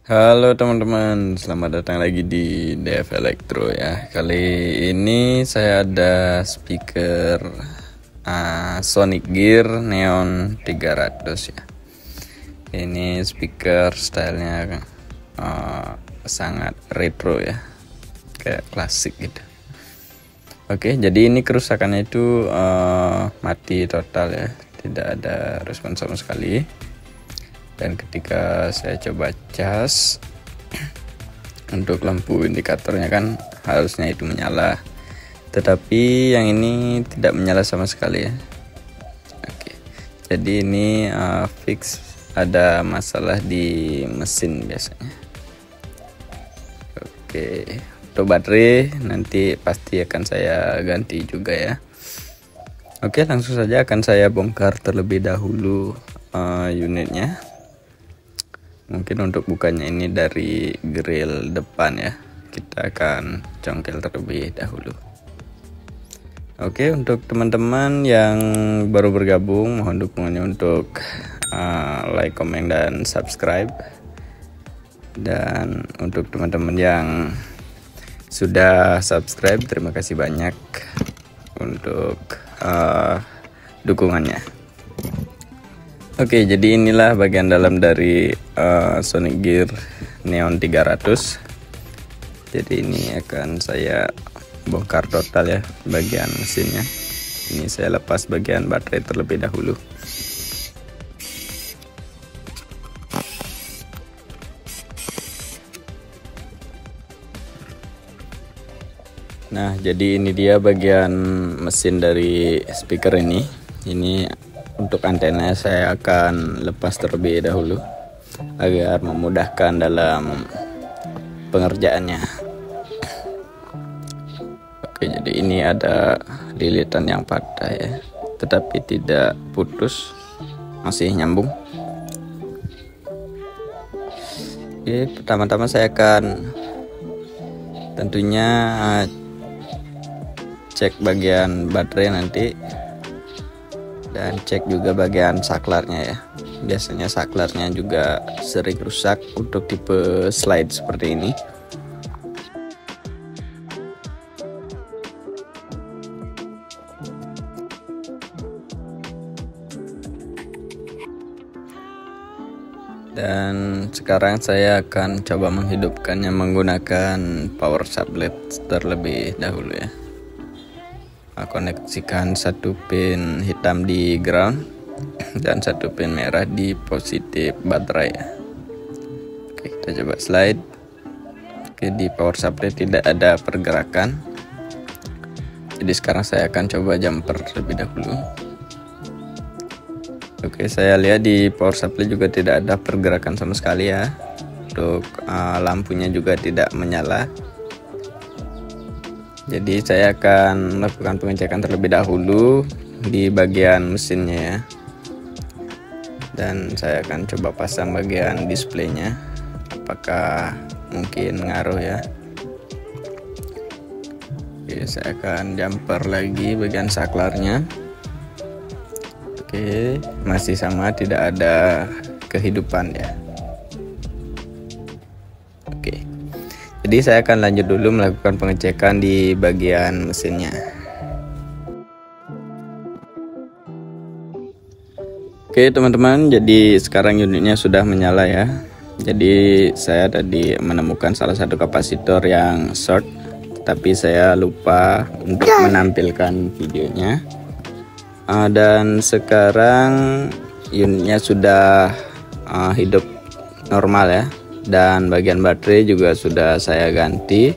Halo teman-teman, selamat datang lagi di DF Elektro ya. Kali ini saya ada speaker Sonic Gear Neon 300 ya. Ini speaker stylenya sangat retro ya, kayak klasik gitu. Oke, jadi ini kerusakannya itu mati total ya, tidak ada respon sama sekali. Dan ketika saya coba cas untuk lampu indikatornya kan harusnya itu menyala, tetapi yang ini tidak menyala sama sekali ya. Oke, jadi ini fix ada masalah di mesin biasanya. Oke, untuk baterai nanti pasti akan saya ganti juga ya. Oke, langsung saja akan saya bongkar terlebih dahulu unitnya. Mungkin untuk bukanya ini dari grill depan ya, kita akan congkel terlebih dahulu. Oke, untuk teman-teman yang baru bergabung, mohon dukungannya untuk like, komen, dan subscribe. Dan untuk teman-teman yang sudah subscribe, terima kasih banyak untuk dukungannya. Oke, jadi inilah bagian dalam dari Sonic Gear Neon 300. Jadi ini akan saya bongkar total ya bagian mesinnya. Ini saya lepas bagian baterai terlebih dahulu. Nah, jadi ini dia bagian mesin dari speaker ini. Ini untuk antena saya akan lepas terlebih dahulu agar memudahkan dalam pengerjaannya. Oke, jadi ini ada lilitan yang patah ya, tetapi tidak putus, masih nyambung. Oke, pertama-tama saya akan tentunya cek bagian baterai nanti, dan cek juga bagian saklarnya ya. Biasanya saklarnya juga sering rusak untuk tipe slide seperti ini. Dan sekarang saya akan coba menghidupkannya menggunakan power supply terlebih dahulu ya. Koneksikan satu pin hitam di ground dan satu pin merah di positif baterai ya. Oke, kita coba slide. Oke, di power supply tidak ada pergerakan, jadi sekarang saya akan coba jumper terlebih dahulu. Oke, saya lihat di power supply juga tidak ada pergerakan sama sekali ya. Untuk lampunya juga tidak menyala. Jadi saya akan melakukan pengecekan terlebih dahulu di bagian mesinnya ya. Dan saya akan coba pasang bagian displaynya, apakah mungkin ngaruh ya. Oke, saya akan jumper lagi bagian saklarnya. Oke, masih sama, tidak ada kehidupan ya. Oke, jadi saya akan lanjut dulu melakukan pengecekan di bagian mesinnya. Oke teman-teman, jadi sekarang unitnya sudah menyala ya. Jadi saya tadi menemukan salah satu kapasitor yang short, tapi saya lupa untuk menampilkan videonya. Dan sekarang unitnya sudah hidup normal ya. Dan bagian baterai juga sudah saya ganti.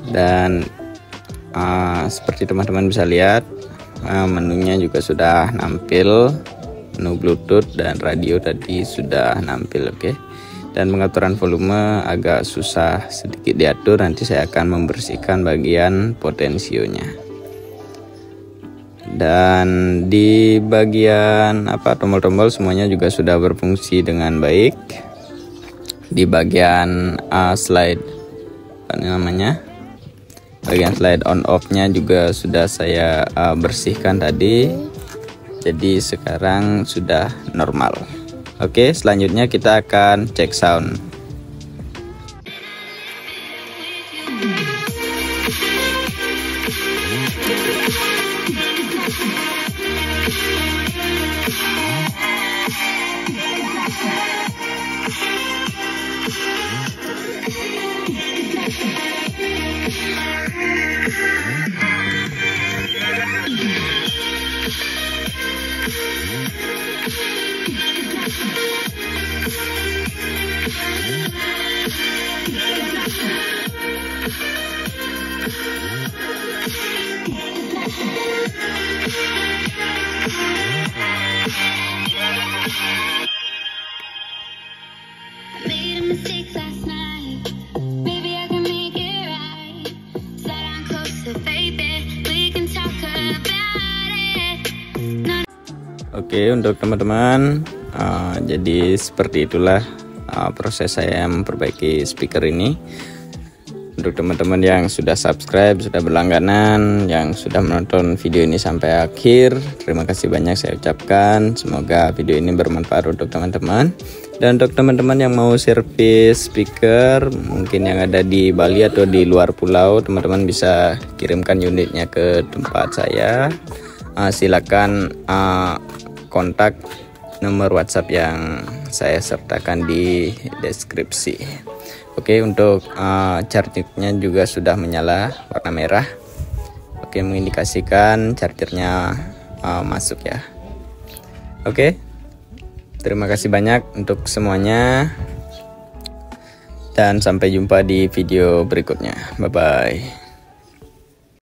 Dan seperti teman-teman bisa lihat, menunya juga sudah nampil, menu Bluetooth dan radio tadi sudah nampil. Oke. Dan pengaturan volume agak susah sedikit diatur, nanti saya akan membersihkan bagian potensionya. Dan di bagian tombol-tombol semuanya juga sudah berfungsi dengan baik. Di bagian slide bagian slide on off nya juga sudah saya bersihkan tadi. Jadi sekarang sudah normal. Oke, selanjutnya kita akan cek sound. Oke, untuk teman-teman, jadi seperti itulah proses saya memperbaiki speaker ini. Untuk teman-teman yang sudah subscribe, sudah berlangganan, yang sudah menonton video ini sampai akhir, terima kasih banyak saya ucapkan. Semoga video ini bermanfaat untuk teman-teman. Dan untuk teman-teman yang mau servis speaker, mungkin yang ada di Bali atau di luar pulau, teman-teman bisa kirimkan unitnya ke tempat saya. Silakan kontak nomor WhatsApp yang saya sertakan di deskripsi. Oke, untuk chargernya juga sudah menyala warna merah. Oke, mengindikasikan chargernya masuk ya. Oke, terima kasih banyak untuk semuanya, dan sampai jumpa di video berikutnya. Bye bye.